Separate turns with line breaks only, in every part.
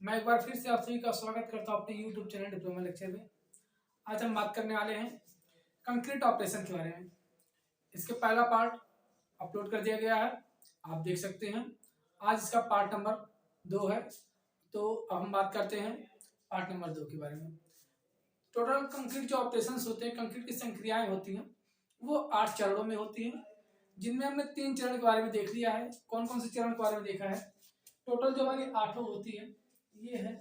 मैं एक बार फिर से आप सभी का स्वागत करता हूं अपने YouTube चैनल डिप्लोमा लेक्चर में। आज हम बात करने वाले हैं कंक्रीट ऑपरेशन के बारे में। इसके पहला पार्ट अपलोड कर दिया गया है, आप देख सकते हैं। आज इसका पार्ट नंबर 2 है। तो अब हम बात करते हैं पार्ट नंबर 2 के बारे में। टोटल कंक्रीट जो ऑपरेशन होते हैं, कंक्रीट की संक्रियाएं होती हैं, वो 8 चरणों में होती हैं, जिनमें हमने 3 चरण के बारे में देख लिया है। कौन कौन से चरण के बारे में देखा है? टोटल जो हमारी 8 होती है, ये है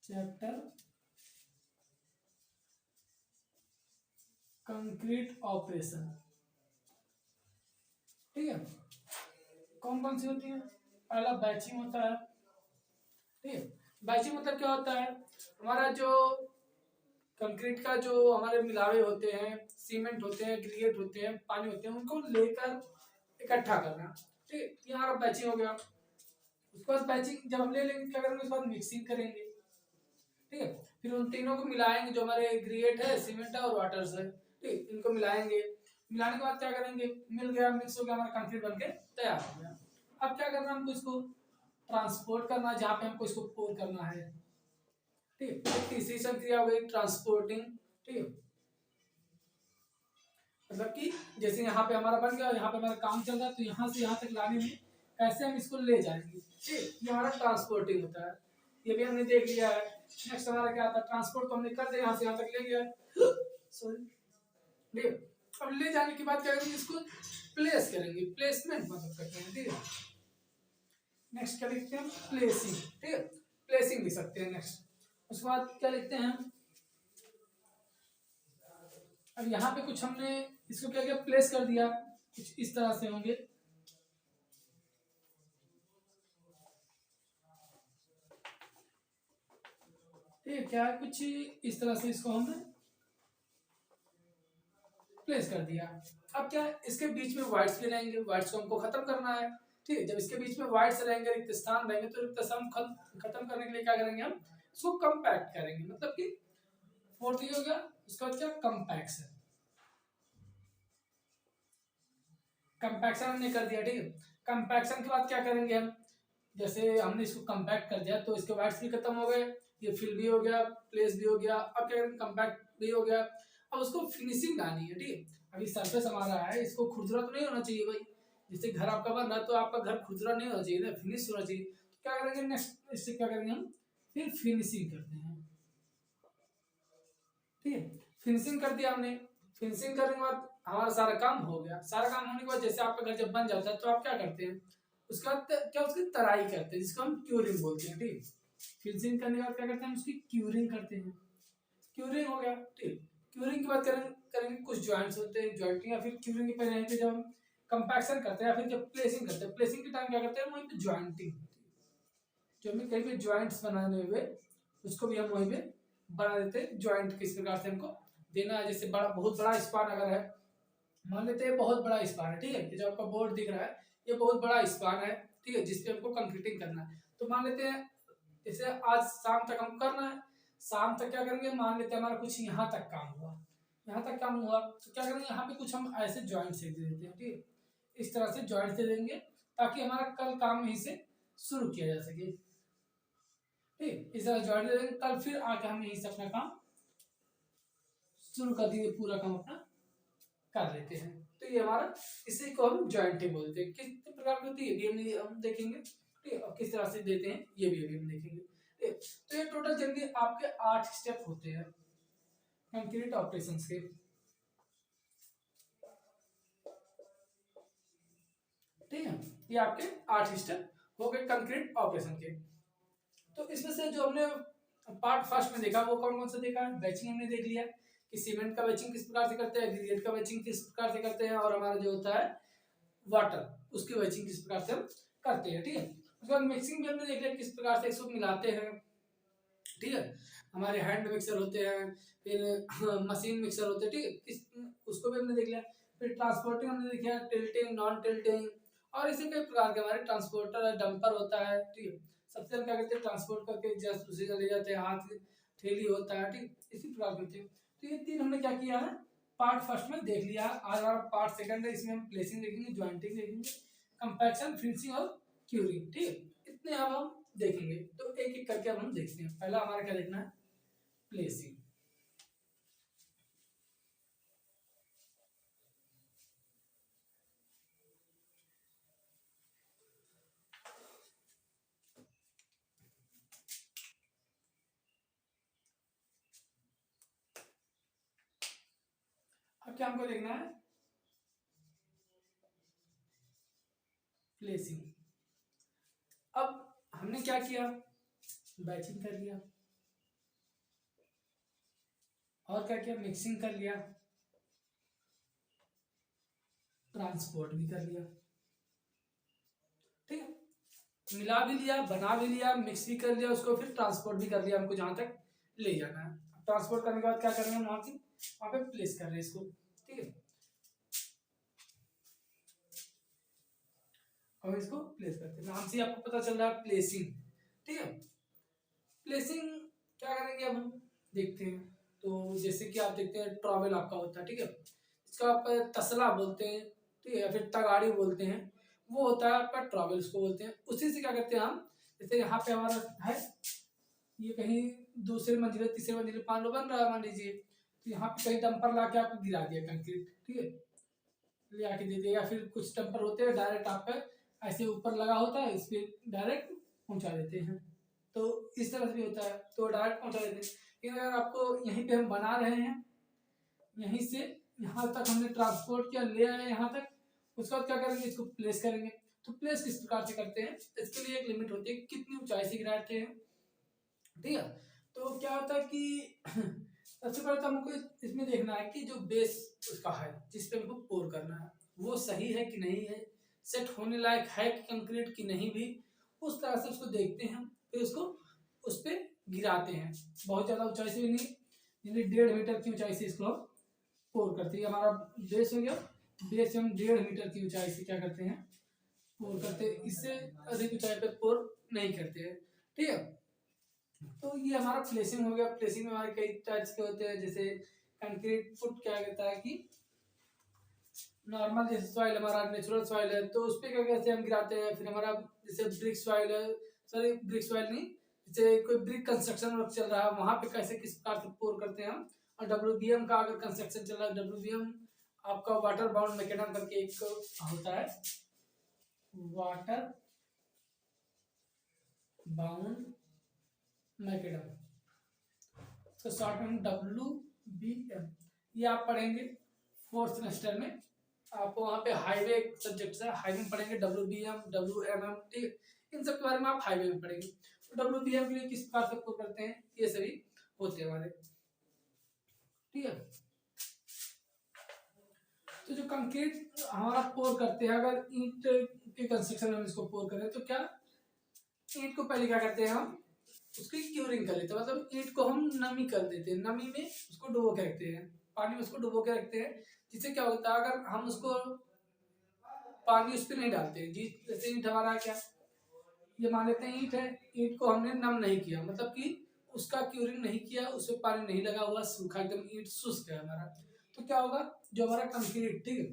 चैप्टर कंक्रीट ऑपरेशन। ठीक है, कौन कौन सी होती है? पहला बैचिंग होता है। ठीक है, बैचिंग मतलब क्या होता है? हमारा जो कंक्रीट का जो हमारे मिलावे होते हैं, सीमेंट होते हैं, ग्रेनाइट होते हैं, पानी होते हैं, उनको लेकर इकट्ठा करना। ठीक है, ये हमारा बैचिंग हो गया। उसके बाद बैचिंग जब हम ले लेंगे, क्या करेंगे? उसके बाद मिक्सिंग करेंगे। ठीक है, फिर उन तीनों को मिलाएंगे, जो हमारे ग्रेनाइट है, सीमेंट है और वाटर है। ठीक, इनको मिलाएंगे। मिलाने के बाद क्या करेंगे? मिल गया, मिक्स हो गया, हमारा कंक्रीट बनके तैयार हो गया। अब क्या करना है? हमको इसको ट्रांसपोर्ट करना, जहाँ पे हमको इसको पोर करना है। ठीक है, तीसरी संक्रिया हो गई ट्रांसपोर्टिंग। ठीक है, मतलब कि जैसे यहाँ पे हमारा बन गया, यहाँ पे हमारा काम चल रहा है, तो यहाँ से यहाँ तक लाने में कैसे हम इसको ले जाएंगे। ठीक, ये हमारा ट्रांसपोर्टिंग होता है। ये भी हमने देख लिया है। नेक्स्ट हमारा क्या आता है? ट्रांसपोर्ट तो हमने कर दिया, यहाँ से यहाँ तक ले गया। सॉरी, ठीक है। अब ले जाने के बाद क्या करेंगे? इसको प्लेस करेंगे। प्लेसमेंट मतलब करते हैं। ठीक है, नेक्स्ट क्या लिखते हैं? प्लेसिंग। ठीक है, प्लेसिंग लिख सकते हैं। नेक्स्ट उसके बाद क्या लिखते हैं? अब यहाँ पे कुछ हमने इसको क्या किया? प्लेस कर दिया। कुछ इस तरह से होंगे। ठीक है, क्या है? कुछ इस तरह से इसको हमने प्लेस कर दिया। अब क्या है? इसके बीच में वाइड्स भी रहेंगे, वाइड्स को हमको खत्म करना है। ठीक है, जब इसके बीच में वाइड्स रहेंगे, रिक्त स्थान रहेंगे, तो रिक्त स्थान खत्म करने के लिए क्या करेंगे? हम इसको कंपैक्ट करेंगे। मतलब कि फोर्थ ये हो गया। उसके बाद क्या? कंपैक्शन। कंपैक्शन हमने कर दिया। ठीक है, कंपैक्शन के बाद क्या करेंगे हम? जैसे हमने इसको कंपैक्ट कर दिया, तो इसके वाइड्स भी खत्म हो गए, ये फिल भी हो गया, प्लेस भी हो गया। अब क्या करेंगे? कंपैक्ट भी हो गया। अब उसको फिनिशिंग लानी है। ठीक है, अभी सरफेस हमारा है, इसको खुरदुरा तो नहीं होना चाहिए भाई। जैसे घर आपका बन रहा है, तो आपका घर खुरदुरा नहीं होना चाहिए ना, फिनिश होना चाहिए। तो क्या करेंगे? नेक्स्ट इससे क्या करेंगे हम? फिर फिनिशिंग करते हैं। ठीक है, फिनिशिंग कर दिया हमने। फिनिशिंग करने के बाद हमारा सारा काम हो गया। सारा काम होने के बाद जैसे आपका घर जब बन जाता है, तो आप क्या करते हैं? उसके बाद क्या? उसकी तराई करते हैं, जिसको हम क्यूरिंग बोलते हैं। ठीक, फिनिशिंग करने के बाद क्या करते हैं? उसकी क्यूरिंग करते हैं। क्यूरिंग हो गया। ठीक, क्यूरिंग के बाद करेंगे कुछ जॉइंट्स होते हैं, जॉइंटिंग, या फिर क्यूरिंग के पहले जब हम कंपैक्शन करते हैं, या फिर जब प्लेसिंग करते हैं, प्लेसिंग के टाइम क्या करते हैं? वहीं पे जॉइंटिंग होती है। जो हमें कहीं पे जॉइंट्स बनाने हुए, उसको भी हम वहीं पे बना देते हैं। जॉइंट किस प्रकार से हमको देना है? जैसे बड़ा, बहुत बड़ा स्पान अगर है, मान लेते हैं बहुत बड़ा स्पान है। ठीक है, ये जो आपका बोर्ड दिख रहा है, ये बहुत बड़ा स्पान है। ठीक है, जिसपे हमको कंक्रीटिंग करना है। तो मान लेते हैं जैसे आज शाम तक हम करना है। शाम तक क्या करेंगे? मान लेते हैं हमारा कुछ यहाँ तक काम हुआ, यहाँ तक काम हुआ, तो क्या करेंगे? यहाँ पे कुछ हम ऐसे जॉइंट से दे देते हैं। ठीक है, इस तरह से जॉइंट दे देंगे, ताकि हमारा कल काम यहीं से शुरू किया जा सके। ठीक, इस तरह जॉइंट दे देंगे, कल फिर आके हम यहीं से अपना काम शुरू कर देंगे, पूरा काम अपना कर लेते हैं। तो ये हमारा, इसी को हम जॉइंटिंग बोलते हैं। किस प्रकार की होती है ये भी हम देखेंगे। ठीक है, और किस तरह से देते हैं ये भी अभी हम देखेंगे। ठीक है, तो ये टोटल जनरली आपके 8 स्टेप होते हैं कंक्रीट ऑपरेशंस के। ठीक है, ये आपके 8 स्टेप हो गए कंक्रीट ऑपरेशन के। तो इसमें से जो हमने पार्ट फर्स्ट में देखा, वो कौन कौन सा देखा? बैचिंग हमने देख लिया कि सीमेंट का बैचिंग किस प्रकार से करते हैं, ग्रेनाइट का बैचिंग किस प्रकार से करते हैं, और हमारा जो होता है वाटर, उसकी बैचिंग किस प्रकार से हम करते हैं। ठीक है, उसके बाद मिक्सिंग भी हमने देख लिया, किस प्रकार से इसको मिलाते हैं। ठीक है, हमारे हैंड मिक्सर होते हैं, फिर मशीन मिक्सर होते हैं। ठीक है, उसको भी हमने देख लिया। फिर ट्रांसपोर्टिंग हमने देख लिया, टिल्टिंग, नॉन टिल्टिंग, और इसी कई प्रकार के हमारे ट्रांसपोर्टर है, डंपर होता है। ठीक है, सबसे हम क्या करते हैं? ट्रांसपोर्ट करके जस्ट उसी का ले जाते हैं, हाथ थैली होता है। ठीक, इसी प्रकार करते हैं। तो ये 3 हमने क्या किया है? पार्ट फर्स्ट में देख लिया। आज हमारा पार्ट सेकंड है, इसमें हम प्लेसिंग देखेंगे, ज्वाइंटिंग देखेंगे, कंपैक्शन, फिनिशिंग और क्यूरिंग। ठीक है, इतने अब हम देखेंगे। तो एक एक करके अब हम देखते हैं। पहला हमारा क्या देखना है, प्लेसिंग। अब क्या हमको देखना है, प्लेसिंग। अब हमने क्या किया, बैचिंग कर लिया, और क्या किया, मिक्सिंग कर लिया, ट्रांसपोर्ट भी कर लिया। ठीक है, मिला भी लिया, बना भी लिया, मिक्स भी कर लिया उसको, फिर ट्रांसपोर्ट भी कर लिया हमको जहां तक ले जाना है। ट्रांसपोर्ट करने के बाद क्या कर रहे हैं, वहां पे प्लेस कर रहे हैं इसको। ठीक है, और इसको प्लेस करते हैं, नाम से ही आपको पता चल रहा है, प्लेसिंग। ठीक है, प्लेसिंग क्या करेंगे अब हम देखते हैं। तो जैसे कि आप देखते हैं ट्रॉवेल आपका होता है, ठीक है, इसको आप तसला बोलते हैं, ठीक है, या फिर तगाड़ी बोलते हैं, वो होता है आपका ट्रॉवेल, उसको बोलते हैं। उसी से क्या करते हैं हम, जैसे यहाँ पे हमारा है, ये कहीं दूसरे मंजिले तीसरे मंजिले पान बन रहा है मान लीजिए, तो यहाँ पे कहीं डंपर ला के आपको गिरा दिया कंक्रीट, ठीक है, ले आके दे दिया। या फिर कुछ डंपर होते हैं डायरेक्ट आप पे ऐसे ऊपर लगा होता है, इस पे डायरेक्ट पहुंचा देते हैं, तो इस तरह से भी होता है, तो डायरेक्ट पहुंचा देते हैं। लेकिन अगर आपको यहीं पे हम बना रहे हैं, यहीं से यहाँ तक हमने ट्रांसपोर्ट किया, ले आए यहाँ तक, उसके बाद क्या करेंगे, इसको प्लेस करेंगे। तो प्लेस किस प्रकार से करते हैं, इसके लिए एक लिमिट होती है, कितनी ऊंचाई से गिराते हैं। ठीक है, तो क्या होता है कि सबसे पहले तो हमको इसमें देखना है कि जो बेस उसका है जिस पे हमको पोर करना है वो सही है कि नहीं है, सेट होने लायक है कि कंक्रीट की नहीं भी, उस तरह से उसको देखते हैं, फिर उसको उस पे गिराते हैं। बहुत ज्यादा ऊंचाई से भी नहीं, यानी 1.5 मीटर की ऊंचाई से इसको पोर करते हैं। हमारा बेस हो गया, बेस से हम 1.5 मीटर की ऊंचाई से क्या करते हैं, पोर करते हैं, इससे अधिक ऊंचाई पे पोर नहीं करते हैं। ठीक है, तो ये हमारा प्लेसिंग हो गया। प्लेसिंग में हमारे कई टाइप्स के होते हैं, जैसे कंक्रीट फुट क्या कहता है कि नॉर्मल जैसे सॉइल हमारा नेचुरल सॉइल है तो उस पर क्या कैसे हम गिराते हैं। फिर हमारा जैसे ब्रिक सॉइल है, सॉरी ब्रिक सॉइल नहीं, जैसे कोई ब्रिक कंस्ट्रक्शन वर्क चल रहा है वहां पे कैसे किस प्रकार से पोर करते हैं हम। और WBM का अगर कंस्ट्रक्शन चल रहा है, WBM आपका वाटर बाउंड मैकेडम करके एक होता है, वाटर बाउंड मैकेडम, तो शॉर्ट में WBM, ये आप पढ़ेंगे 4th सेमेस्टर में। आप वहाँ पे हाईवे सब्जेक्ट है, हाईवे में पढ़ेंगे WBM WMM, ठीक है, इन सब के बारे में आप हाईवे में पढ़ेंगे। तो WBM के लिए किस प्रकार से पोर करते हैं, ये सभी होते हैं हमारे। ठीक है, तो जो कंक्रीट हमारा पोर करते हैं, अगर ईंट के कंस्ट्रक्शन में हम इसको पोर करें तो क्या, ईंट को पहले क्या करते हैं हम, उसकी क्यूरिंग कर लेते हैं, मतलब ईंट को हम नमी कर देते हैं, नमी में उसको डुबो के रखते हैं, पानी में उसको डुबो के रखते हैं। जिससे क्या होता है, अगर हम उसको पानी उस पर नहीं डालते, जी जैसे ईंट हमारा क्या, ये मान लेते हैं ईंट है, ईंट को हमने नम नहीं किया, मतलब कि उसका क्यूरिंग नहीं किया, उसमें पानी नहीं लगा हुआ, सूखा एकदम ईंट शुष्क है हमारा, तो क्या होगा, जो हमारा कंक्रीट, ठीक है,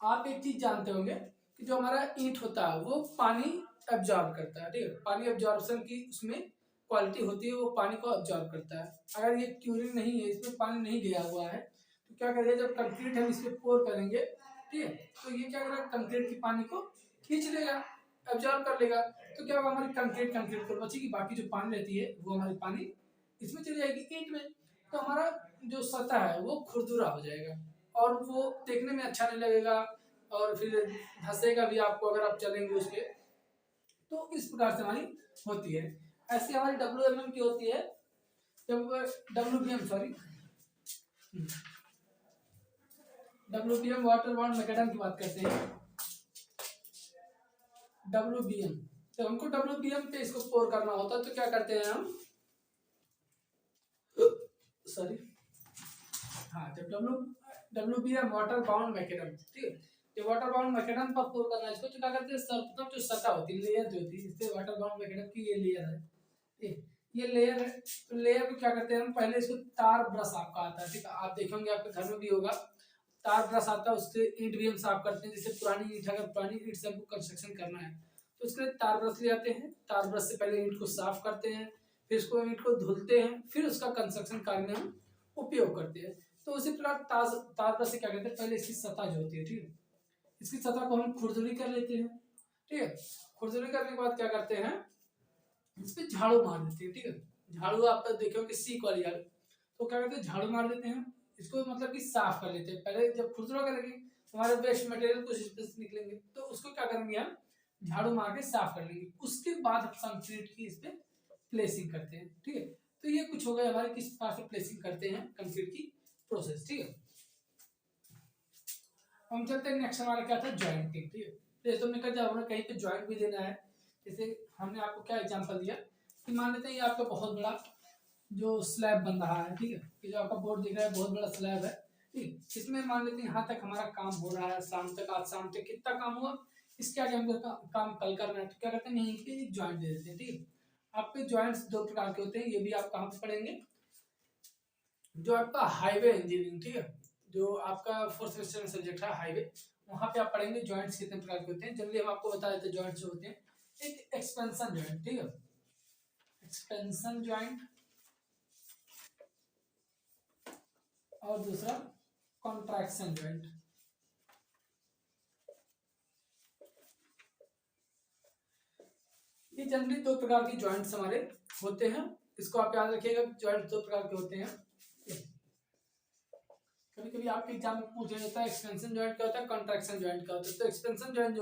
आप एक चीज जानते होंगे कि जो हमारा ईंट होता है वो पानी एब्जॉर्ब करता है, ठीक है, पानी एब्जॉर्प्शन की उसमें क्वालिटी होती है, वो पानी को एब्जॉर्ब करता है। अगर ये क्यूरिंग नहीं है, इसमें पानी नहीं गया हुआ है, तो क्या करेंगे, जब कंक्रीट हम इस पे पोर करेंगे, ठीक है, तो ये क्या करेगा, कंक्रीट की पानी को खींच लेगा, एब्जॉर्ब कर लेगा, तो क्या होगा, हमारी कंक्रीट कंक्रीट को बचेगी, बाकी जो पानी रहती है वो हमारी पानी इसमें चली जाएगी ईंट में, तो हमारा जो सतह है वो खुरदुरा हो जाएगा और वो देखने में अच्छा नहीं लगेगा, और फिर धंसेगा भी आपको अगर आप चलेंगे उस पर। तो इस प्रकार से हमारी होती है। ऐसे हमारी WMM की होती है, जब WBM sorry WBM water bound macadam की बात करते हैं। WBM, जब हमको WBM पे इसको पोर करना होता है तो क्या करते हैं हम, सॉरी हाँ, जब WBM वाटर बाउंड मैकेडम, ठीक है, जो वाटर बाउंड मैकेडम पर पोर करना है इसको, तो क्या करते हैं, सर्वप्रथम जो सतह होती है, लेयर जो होती है, इससे वाटर बाउंड मैकेडम की ये लेयर है, ठीक, ये लेयर है, तो लेयर को क्या करते हैं हम, पहले इसको तार ब्रश आपका आता है, ठीक है, आप देखेंगे आपके घर में भी होगा, तार ब्रश आता है, उससे ईंट भी हम साफ करते हैं। जैसे पुरानी ईंट, अगर पुरानी ईंट से हमको कंस्ट्रक्शन करना है तो उसके लिए तार ब्रश ले आते हैं, तार ब्रश से पहले ईंट को साफ करते हैं, फिर उसको ईंट को धुलते हैं, फिर उसका कंस्ट्रक्शन कार्य में हम उपयोग करते हैं। तो उसी प्रकार तार ब्रश से क्या करते हैं, पहले इसकी सतह जो होती है, ठीक है, इसकी सतह को हम खुरदुरी कर लेते हैं, ठीक है। खुरदुरी करने के बाद क्या करते हैं, इस पे झाड़ू मार देते हैं, ठीक है। झाड़ू आप देखो कि सीक वाली झाड़ू, तो क्या करते हैं, झाड़ू मार देते हैं, इसको मतलब कि साफ कर लेते हैं। पहले जब खुरदुरा करेंगे हमारे वेस्ट मटेरियल कुछ इस पे से निकलेंगे, तो उसको क्या करेंगे हम झाड़ू मार के साफ कर लेंगे। उसके बाद हम कंक्रीट की इस पे प्लेसिंग करते हैं, ठीक है। तो ये कुछ हो गया हमारे किस प्रकार से प्लेसिंग करते हैं कंक्रीट की प्रोसेस, ठीक है। हम चलते हैं नेक्स्ट, हमारा क्या था, जॉइंटिंग, ठीक है। जैसे तुमने कहा जब हमें कहीं पे जॉइंट भी देना है, जैसे हमने आपको क्या एग्जांपल दिया कि मान लेते हैं ये आपका बहुत बड़ा जो स्लैब बन रहा है, ठीक है, ये जो आपका बोर्ड दिख रहा है बहुत बड़ा स्लैब है, ठीक। इसमें मान लेते हैं यहाँ तक हमारा काम हो रहा है, शाम तक, आज शाम तक कितना काम हुआ, इसके आगे हमको काम कल करना है, तो क्या करते हैं यहीं पे एक जॉइंट दे देते हैं, ठीक है। आपके जॉइंट्स दो प्रकार के होते हैं, ये भी आप कहाँ पे पढ़ेंगे, जो आपका हाईवे इंजीनियरिंग, ठीक है, जो आपका फोर्थ सेमेस्टर में सब्जेक्ट है हाईवे, वहाँ पे आप पढ़ेंगे जॉइंट्स कितने प्रकार के होते हैं। जनरली हम आपको बता देते हैं जॉइंट्स जो होते हैं, एक एक्सपेंशन जॉइंट, ठीक है, एक्सपेंशन जॉइंट, और दूसरा कॉन्ट्रैक्शन जॉइंट। ये जनरली दो प्रकार की जॉइंट्स हमारे होते हैं, इसको आप याद रखिएगा, जॉइंट दो प्रकार के होते हैं। कभी कभी आपके एग्जाम में पूछा जाता है एक्सपेंशन जॉइंट क्या होता है, कॉन्ट्रैक्शन जॉइंट क्या होता है। तो एक्सपेंशन जॉइंट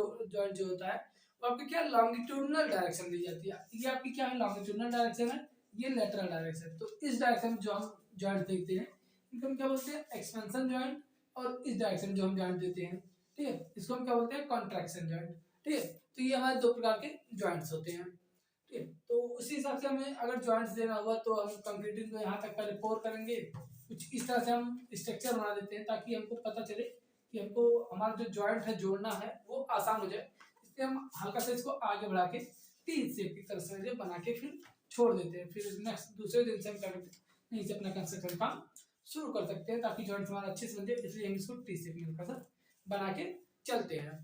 जो होता है वो आपकी क्या लॉन्गिट्यूडनल डायरेक्शन दी जाती है, ये आपकी क्या है लॉन्गिट्यूडनल डायरेक्शन है, ये लेटरल डायरेक्शन। तो इस डायरेक्शन में जो हम जॉइंट देखते हैं इनको हम क्या बोलते हैं, एक्सपेंशन जॉइंट, और इस डायरेक्शन जो हम जॉइंट देते हैं, ठीक है, इसको हम क्या बोलते हैं, कॉन्ट्रैक्शन जॉइंट, ठीक है। तो ये हमारे दो प्रकार के जॉइंट्स होते हैं, ठीक है। तो उसी हिसाब से हमें अगर जॉइंट्स देना हुआ तो हम कंक्रीटिंग को यहाँ तक पहले पोर करेंगे, कुछ इस तरह से हम स्ट्रक्चर बना देते हैं ताकि हमको पता चले कि हमको हमारा जो जॉइंट है जोड़ना है वो आसान हो जाए। इसलिए हम हल्का से इसको आगे बढ़ा के टी शेप की तरह से बना के फिर छोड़ देते हैं, फिर नेक्स्ट दूसरे दिन से हम क्या करते हैं यहीं से अपना कंस्ट्रक्शन काम शुरू कर सकते हैं ताकि जॉइंट हमारा अच्छे से बन जाए। इसलिए हम इसको टी शेप में हल्का सा बना के चलते हैं।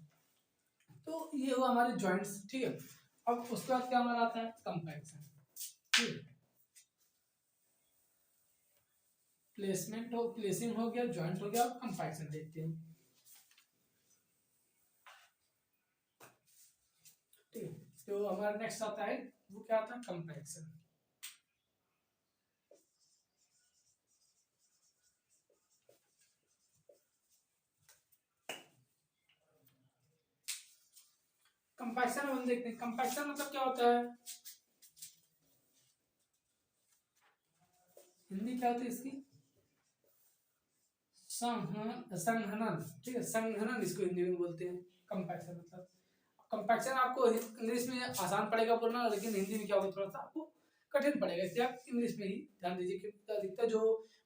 तो ये हुआ हमारे जॉइंट्स, ठीक है। अब उसके बाद क्या हमारा आता है, कंपैक्शन, ठीक है। प्लेसमेंट हो, प्लेसिंग हो गया, जॉइंट हो गया, अब कंपैक्शन देखते हैं, ठीक है। तो हमारा नेक्स्ट आता है वो क्या आता है, कंपैक्शन। कंपैक्शन हम देखते हैं, कंपैक्शन मतलब क्या होता है, हिंदी क्या होती है इसकी, संघनन, ठीक है, संघनन इसको हिंदी में बोलते हैं कंपैक्शन। मतलब कंपैक्शन आपको इंग्लिश में आसान पड़ेगा बोलना, लेकिन हिंदी में क्या होगा थोड़ा सा आपको कठिन पड़ेगा, इसलिए आप इंग्लिश में ही ध्यान दीजिए। क्योंकि अधिकतर जो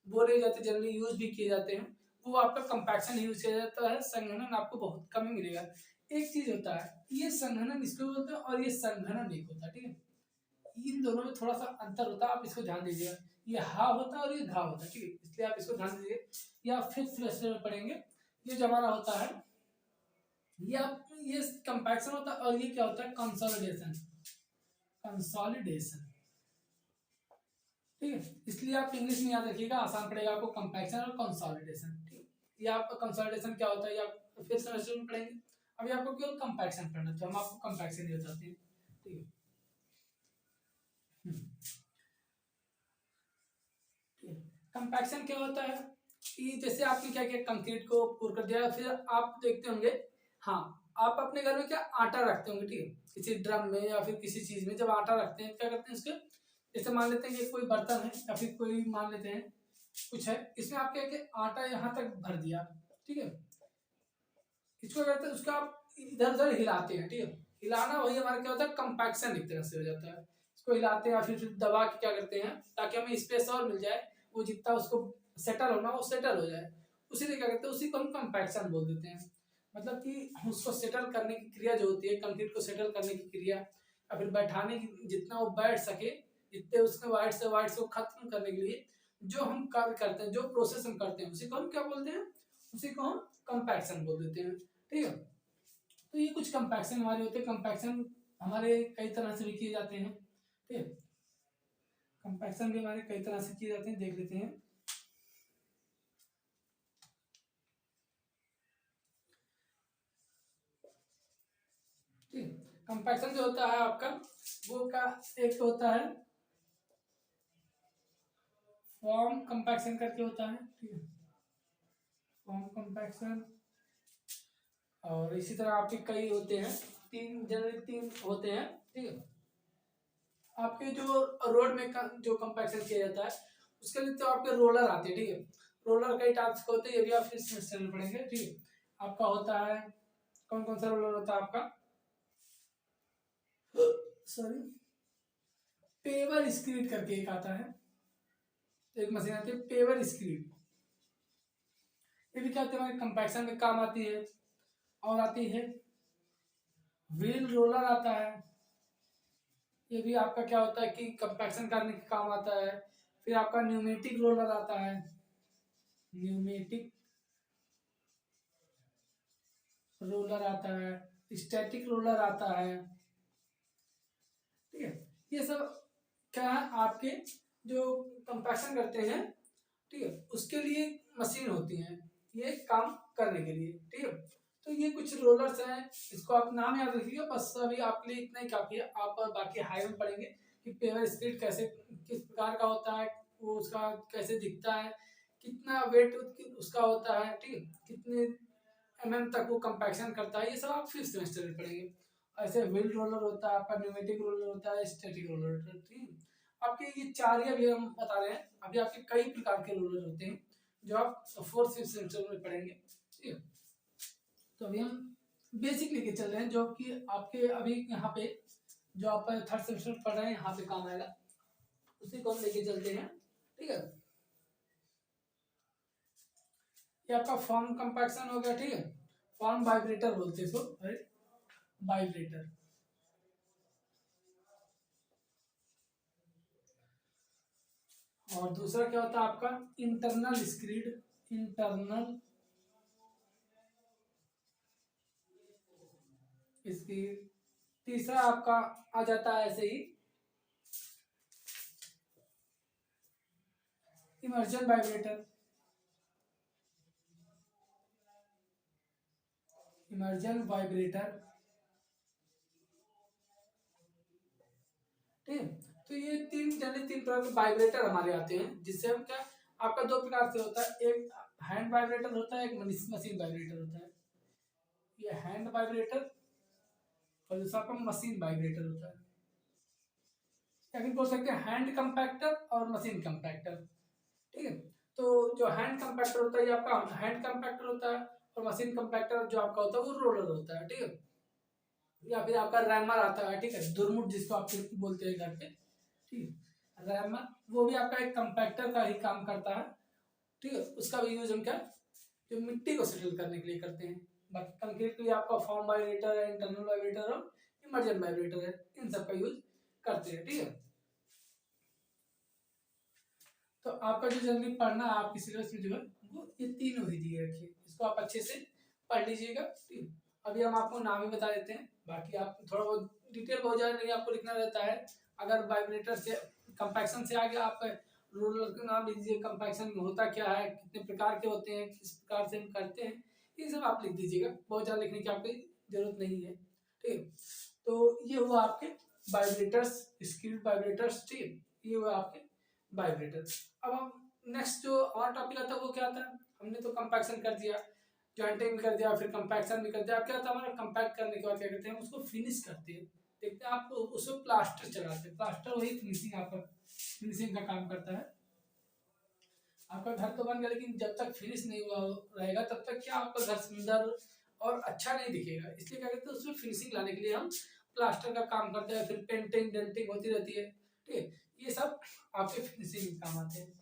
बोले जाते जनरली यूज भी किए जाते हैं वो आपका कंपैक्शन यूज किया जाता है, संघनन आपको बहुत कम ही मिलेगा। एक चीज होता है, ये संघनन इसको बोलते हैं और ये संघनन एक होता है, ठीक है। इन दोनों में थोड़ा सा अंतर होता है, आप इसको ध्यान दीजिएगा, ये हा होता है और ये घा होता है, ठीक है, इसलिए आप इसको ध्यान दीजिए। या फिफ्थ सेमेस्टर में पढ़ेंगे, ये जो हमारा होता है ये कंपैक्शन होता है, और ये क्या होता है, कंसोलिडेशन, कंसोलिडेशन, ठीक है। इसलिए आप इंग्लिश में याद रखिएगा, आसान पड़ेगा आपको कंपैक्शन और कंसोलिडेशन, ठीक है। ये आपका कंसोलिडेशन क्या होता है ये आप फिर सेमेस्टर में पढ़ेंगे, अभी आपको केवल कंपैक्शन पढ़ना है, तो हम आपको कंपैक्शन ही बताते हैं, ठीक है। कंपैक्शन क्या होता है कि जैसे आपने क्या किया, कंक्रीट को पूर कर दिया, फिर आप देखते होंगे, हाँ, आप अपने घर में क्या आटा रखते होंगे, ठीक है, किसी ड्रम में या फिर किसी चीज में जब आटा रखते हैं क्या करते हैं उसके, जैसे मान लेते हैं कि कोई बर्तन है या फिर कोई मान लेते हैं कुछ है, इसमें आप क्या किया आटा यहाँ तक भर दिया, ठीक है, इसको कहते हैं उसका आप इधर उधर हिलाते हैं, ठीक है। हिलाना वही हमारा क्या होता है, कंपैक्शन एक तरह से हो जाता है। इसको हिलाते हैं या फिर दबा के क्या करते हैं ताकि हमें स्पेस और मिल जाए, वो जितना उसको सेटल होना वो सेटल हो जाए, उसी लिए क्या करते हैं, उसी को हम कंपैक्शन बोल देते हैं। मतलब कि उसको सेटल करने की क्रिया जो होती है, कंक्रीट को सेटल करने की क्रिया या फिर बैठाने की, जितना वो बैठ सके, जितने उसके वाइट्स को खत्म करने के लिए जो हम कार्य करते हैं, जो प्रोसेस हम करते हैं, उसी को हम क्या बोलते हैं, उसी को हम कंपैक्शन बोल देते हैं, ठीक है। तो ये कुछ कंपैक्शन हमारे होते हैं। कंपैक्शन हमारे कई तरह से भी किए जाते हैं, ठीक है। कंपैक्शन भी हमारे कई तरह से किए जाते हैं, देख लेते हैं। ठीक, कंपैक्शन जो होता है आपका वो का एक होता है फॉर्म कंपैक्शन करके होता है, ठीक है, फॉर्म कंपैक्शन। और इसी तरह आपके कई होते हैं, तीन जनरली तीन होते हैं, ठीक है। आपके जो रोड में जो कंपैक्शन किया जाता है उसके लिए तो आपके रोलर आते हैं, ठीक है। रोलर कई टाइप्स के होते हैं, ये भी आप फिर सेमेस्टर में पढ़ेंगे, ठीक है। आपका होता है कौन कौन सा रोलर होता है आपका, सॉरी, पेवर स्क्रीड करके एक आता है, एक मशीन आती है पेवर स्क्रीड। ये भी क्या होती है, हमारे कंपैक्शन में काम आती है। और आती है व्हील रोलर आता है, ये भी आपका क्या होता है कि कंपैक्शन करने के काम आता है। फिर आपका न्यूमेटिक रोलर आता है, न्यूमेटिक रोलर आता है, स्टैटिक रोलर आता है, ठीक है। ये सब क्या है आपके जो कंपैक्शन करते हैं, ठीक है, उसके लिए मशीन होती है ये काम करने के लिए, ठीक है। तो ये कुछ रोलर्स हैं, इसको आप नाम याद रखिएगा, बस अभी आपके लिए इतना ही काफी है। आप बाकी हाई में पढ़ेंगे कि पेवर स्पीड कैसे किस प्रकार का होता है, वो उसका कैसे दिखता है, कितना वेट उसका होता है, ठीक है, कितने तक वो कंपैक्शन करता है, ये सब आप फिफ्थ सेमेस्टर में पढ़ेंगे। ऐसे व्हील रोलर होता है आपका, न्यूमेटिक रोलर होता है, स्टैटिक रोलर होता है, ठीक है। आपके ये चार ही अभी हम बता रहे हैं, अभी आपके कई प्रकार के रोलर होते हैं जो आप फोर्थ फिफ्थ सेमेस्टर में पढ़ेंगे, ठीक है। तो अभी हम बेसिक लेके चल रहे हैं जो कि आपके अभी यहाँ पे जो आप थर्ड सेमेस्टर में पढ़ रहे हैं यहाँ पे काम आएगा, उसी को हम लेके चलते हैं, ठीक है। ये आपका फॉर्म कंपैक्शन हो गया, ठीक है। फॉर्म वाइब्रेटर बोलते हैं इसको, वाइब्रेटर। और दूसरा क्या होता है आपका इंटरनल स्क्रीड, इंटरनल स्क्रीड। तीसरा आपका आ जाता है ऐसे ही इमर्जन वाइब्रेटर, इमर्जन वाइब्रेटर, ठीक है। तो ये तीन जनरली तीन प्रकार के वाइब्रेटर हमारे आते हैं, जिससे हम क्या आपका दो प्रकार से होता है, एक हैंड वाइब्रेटर होता है, एक मशीन वाइब्रेटर होता है। ये हैंड वाइब्रेटर और दूसरा आपका मशीन वाइब्रेटर होता है, या फिर बोल सकते हैं हैंड कंपैक्टर और मशीन कंपैक्टर, ठीक है। तो जो हैंड कंपैक्टर होता है ये आपका हैंड कंपैक्टर होता है, और मशीन कंपैक्टर जो आपका होता है वो रोलर होता है, ठीक है। या फिर आपका रैमर आता है, ठीक है, दुरमुट जिसको आप बोलते हैं घर पे, ठीक है, रैमर वो भी आपका एक कंपैक्टर का ही काम करता है, ठीक है। उसका भी यूज हम क्या जो मिट्टी को सेटल करने के लिए करते हैं। बाकी कंक्रीट के लिए आपका फॉर्म वाइब्रेटर है, इंटरनल वाइब्रेटर और इमर्जन वाइब्रेटर है, इन सब का यूज करते हैं, ठीक है। तो आपका जो जनरली पढ़ना है आपकी सिलेबस में जो है वो ये तीनों ही दिए रखिए, इसको आप अच्छे से पढ़ लीजिएगा, ठीक है। अभी हम आपको नाम ही बता देते हैं, बाकी आप थोड़ा बहुत डिटेल बहुत ज़्यादा नहीं आपको लिखना रहता है। अगर वाइब्रेटर से कंपैक्शन से आगे आप रोलर का नाम लीजिए, कंपैक्शन में होता क्या है, कितने प्रकार के होते हैं, किस प्रकार से हम करते हैं, ये सब आप लिख दीजिएगा, बहुत ज़्यादा लिखने की आपकी जरूरत नहीं है, ठीक है। तो ये हुआ आपके वाइब्रेटर्स, स्किल्ड वाइब्रेटर्स, ठीक है, ये हुआ आपके वाइब्रेटर। अब हम नेक्स्ट जो और टॉपिक आता है वो क्या आता है, हमने तो कंपैक्शन कर दिया, जॉइंटिंग भी कर दिया, फिर कंपैक्शन भी कर दिया। अब क्या होता है हमारा कंपैक्ट करने के बाद क्या करते हैं उसको फिनिश करते हैं, देखते हैं आप उसमें प्लास्टर चढ़ाते हैं, प्लास्टर वही फिनिशिंग आपका फिनिशिंग का काम करता है। आपका घर तो बन गया लेकिन जब तक फिनिश नहीं हुआ रहेगा तब तक क्या आपका घर सुंदर और अच्छा नहीं दिखेगा, इसलिए क्या कहते हैं उसमें फिनिशिंग लाने के लिए हम प्लास्टर का काम करते हैं, फिर पेंटिंग डेंटिंग होती रहती है, ठीक है। ये सब आपके फिनिशिंग काम आते हैं।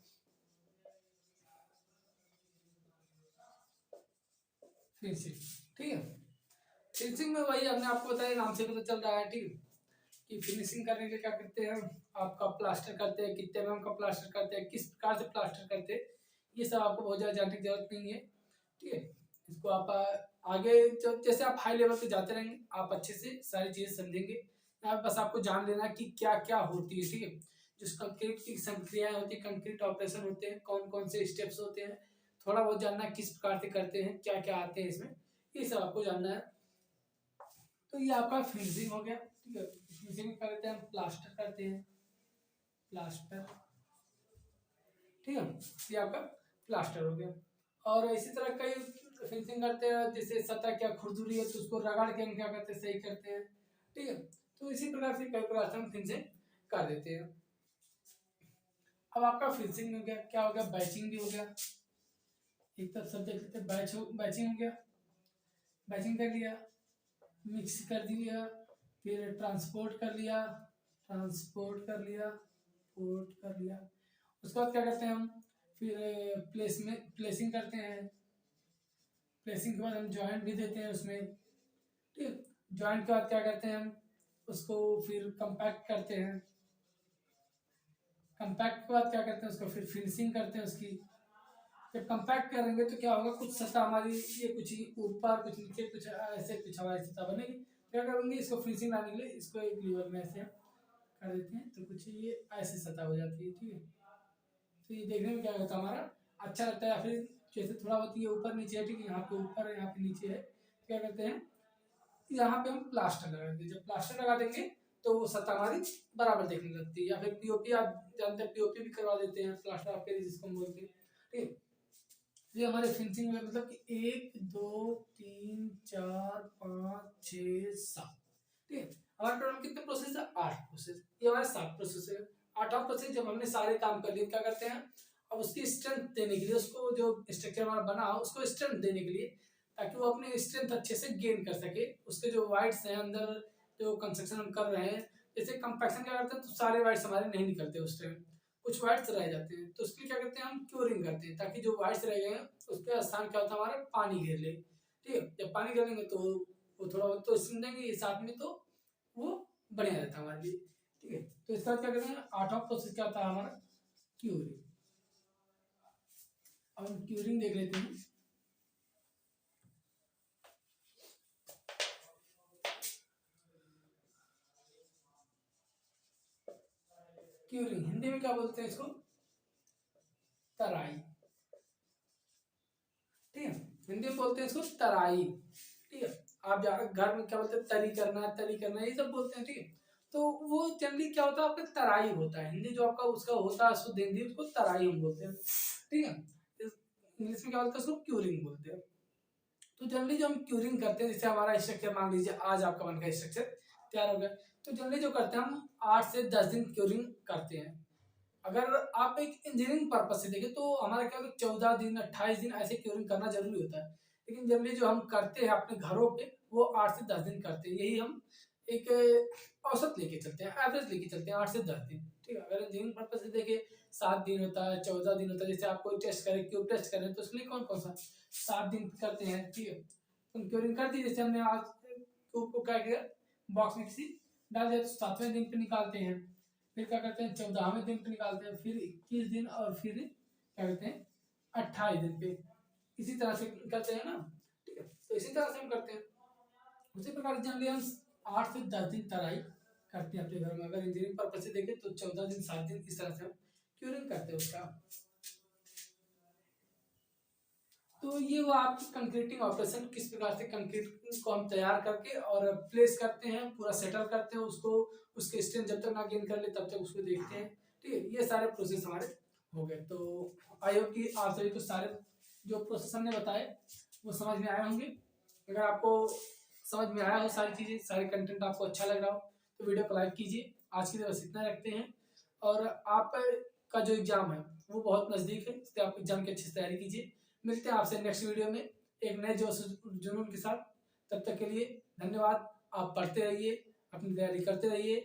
फिनिशिंग, ठीक है। फिनिशिंग में वही हमने आपको बताया, नाम से पता चल रहा है, ठीक है, कि फिनिशिंग करने के क्या करते हैं आपका प्लास्टर करते हैं, कितने एमएम का प्लास्टर करते हैं, किस प्रकार से प्लास्टर करते हैं, ये सब आपको बहुत ज़्यादा जानने की जरूरत नहीं है, ठीक है। इसको आप आगे जो जैसे आप हाई लेवल पे जाते रहेंगे आप अच्छे से सारी चीज़ें समझेंगे यहाँ बस आपको जान लेना कि क्या क्या होती है, ठीक है। जो कंक्रीट की संक्रियाएं होती है, कंक्रीट ऑपरेशन होते हैं, कौन कौन से स्टेप्स होते हैं, थोड़ा बहुत जानना किस प्रकार से करते हैं, क्या क्या आते हैं इसमें, ये सब आपको जानना है। तो ये आपका फिनिशिंग हो गया, ठीक है। फिनिशिंग करते हैं हम, प्लास्टर करते हैं, प्लास्टर, ठीक है। ये आपका प्लास्टर हो गया। और इसी तरह कई फिनिशिंग करते हैं, जैसे सतह क्या खुरदुरी है तो उसको रगड़ के हम क्या करते हैं, सही करते हैं, ठीक है। तो इसी प्रकार से कई प्रकार से हम फिनिशिंग कर देते हैं। अब आपका फिनिशिंग हो गया, क्या हो गया, बैचिंग भी हो गया। एक तरफ सब देख लेते हैं, बैचिंग हो गया, बैचिंग कर लिया, मिक्स कर दिया, फिर ट्रांसपोर्ट कर लिया, ट्रांसपोर्ट कर लिया, पोर्ट कर लिया। उसके बाद क्या करते हैं हम, फिर प्लेसिंग करते हैं। प्लेसिंग के बाद हम जॉइंट भी देते हैं उसमें, ठीक है। जॉइंट के बाद क्या करते हैं हम, उसको फिर कंपैक्ट करते हैं। कंपैक्ट के बाद क्या करते हैं, उसको फिर फिनिशिंग करते हैं उसकी। जब कंपैक्ट करेंगे तो क्या होगा, कुछ सतह हमारी ये कुछ ऊपर कुछ नीचे कुछ ऐसे कुछ हमारी सतह बनेगी। क्या करेंगे, इसको फिनिशिंग लाने के लिए इसको एक लीवर में ऐसे कर देते हैं तो कुछ ये ऐसे सतह हो जाती है, ठीक है। तो ये देखने में क्या होता है, हमारा अच्छा लगता है। या फिर जैसे थोड़ा बहुत ये ऊपर नीचे है, ठीक है, यहाँ पे ऊपर है, यहाँ पे नीचे है, क्या करते हैं, यहाँ पे हम प्लास्टर लगा देंगे। जब प्लास्टर लगा देंगे तो वो सतह हमारी बराबर देखने लगती है। या फिर पीओपी, आप जानते हैं पीओपी भी करवा देते हैं, प्लास्टर आपके जिसको हम बोलते हैं, ठीक है। ये हमारे फिनिशिंग में मतलब कि 1 2 3 4 5 6 7, ठीक है। हमारे टोटल कितने प्रोसेस है, 8 प्रोसेस। ये हमारे 7 प्रोसेस है। 8वां प्रोसेस जब हमने सारे काम कर लिए, क्या करते हैं, अब उसकी स्ट्रेंथ देने के लिए, उसको जो स्ट्रक्चर हमारा बना हो उसको स्ट्रेंथ देने के लिए, ताकि वो अपने स्ट्रेंथ अच्छे से गेन कर सके, उसके जो वाइड्स हैं अंदर जो कंस्ट्रक्शन हम कर रहे हैं, जैसे कंपैक्शन क्या करते हैं तो सारे वाइड्स हमारे नहीं निकलते उस टाइम, कुछ वाइड्स रह जाते हैं, तो उसके लिए क्या करते हैं, हम क्योरिंग करते हैं, ताकि जो वाइड्स रह गए हैं उस पर स्थान क्या होता है, हमारा पानी घेर ले, ठीक है। जब पानी घेर लेंगे तो वो थोड़ा बहुत तो स्टीम देंगे साथ में, तो वो बढ़िया रहता है हमारे लिए, ठीक है। तो इसका क्या करते हैं, 8वां प्रोसेस क्या होता है हमारा, क्यूरिंग। अब हम क्यूरिंग देख लेते हैं। क्यूरिंग हिंदी में क्या बोलते हैं इसको, तराई, ठीक है। हिंदी में बोलते हैं इसको तराई, ठीक है। आप घर में क्या बोलते हैं, तरी करना, तरी करना, ये सब बोलते हैं, ठीक है। तो वो जनरली क्या होता है, आपका तराई होता है। हिंदी जो आपका उसका होता है शुद्ध हिंदी, उसको तराई हम बोलते हैं, ठीक है। इंग्लिश में क्या बोलते हैं, उसको क्यूरिंग बोलते हैं। तो जनरली जो हम क्यूरिंग करते हैं, जैसे हमारा स्ट्रक्चर मान लीजिए आज आपका बन का स्ट्रक्चर तैयार हो गया, तो जनरली जो करते हैं हम 8 से 10 दिन क्यूरिंग करते हैं। अगर आप एक इंजीनियरिंग पर्पज से देखें तो हमारा क्या होता है, 14 दिन 28 दिन ऐसे क्यूरिंग करना जरूरी होता है। लेकिन जनरली जो हम करते हैं अपने घरों पे, वो 8 से 10 दिन करते हैं। यही हम एक औसत लेके चलते हैं, एवरेज लेके चलते हैं, 8 से 10 दिन, ठीक है। अगर इंजीनियरिंग पर्पज से देखें 7 दिन होता है, 14 दिन होता है। जैसे आप कोई टेस्ट करें, क्यूब टेस्ट करें, तो उसके लिए कौन कौन सा 7 दिन करते हैं, ठीक है। तो क्यूरिंग कर दी, जैसे हमने आज क्यूब को क्या किया, बॉक्स में किसी डाल दिया, तो 7वें दिन पे निकालते हैं। फिर क्या करते हैं, 14वें दिन पे निकालते हैं, फिर 21 दिन, और फिर क्या करते हैं, 28 दिन पे। इसी तरह से करते हैं ना, ठीक है। तो इसी तरह से हम करते हैं। उसी प्रकार जनरली हम 8 से 10 दिन तराई करते हैं अपने घर में। अगर इंजीनियरिंग पर्पज से देखें तो 14 दिन 7 दिन इस तरह से हम क्यूरिंग करते हैं उसका। तो ये वो आपकी कंक्रीटिंग ऑपरेशन, किस प्रकार से कंक्रीट को हम तैयार करके और प्लेस करते हैं, पूरा सेटल करते हैं उसको, उसके स्ट्रेंथ जब तक ना गेन कर ले तब तक उसको देखते हैं, ठीक है। ये सारे प्रोसेस हमारे हो गए। तो आई होप कि आप सभी को सारे जो प्रोसेस हमने बताए वो समझ में आए होंगे। अगर आपको समझ में आया हो सारी चीज़ें, सारे कंटेंट आपको अच्छा लग रहा हो, तो वीडियो को लाइक कीजिए। आज के लिए बस इतना रखते हैं। और आपका जो एग्ज़ाम है वो बहुत नज़दीक है, इसलिए आप एग्ज़ाम की अच्छे से तैयारी कीजिए। मिलते हैं आपसे नेक्स्ट वीडियो में एक नए जोश जुनून के साथ। तब तक के लिए धन्यवाद। आप पढ़ते रहिए, अपनी तैयारी करते रहिए,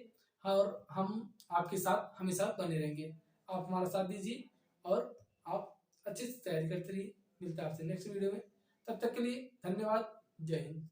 और हम आपके साथ हमेशा बने रहेंगे। आप हमारा साथ दीजिए और आप अच्छे से तैयारी करते रहिए। मिलते हैं आपसे नेक्स्ट वीडियो में। तब तक के लिए धन्यवाद। जय हिंद।